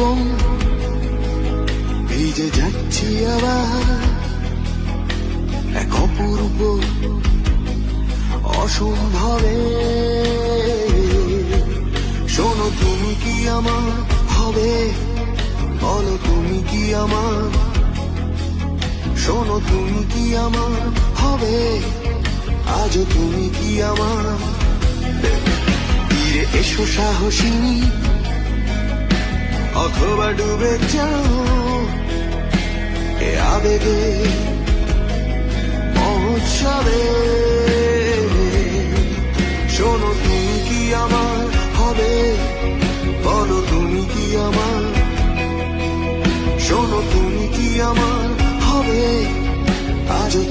যৌবন ভিজে যাচ্ছি আবার এক অপূর্ব অসম্ভবে। শোনো তুমি কি আমার হবে, বলো তুমি কি আমার, শোনো তুমি কি আমার হবে, আজও তুমি কি আমার। ফিরে এসো সাহসিনী, অথবা ডুবে যাও এ আবেগে মহোৎসবে। শোনো তুমি কি আমার হবে, বলো তুমি কি আমার, শোনো তুমি কি আমার হবে, আজও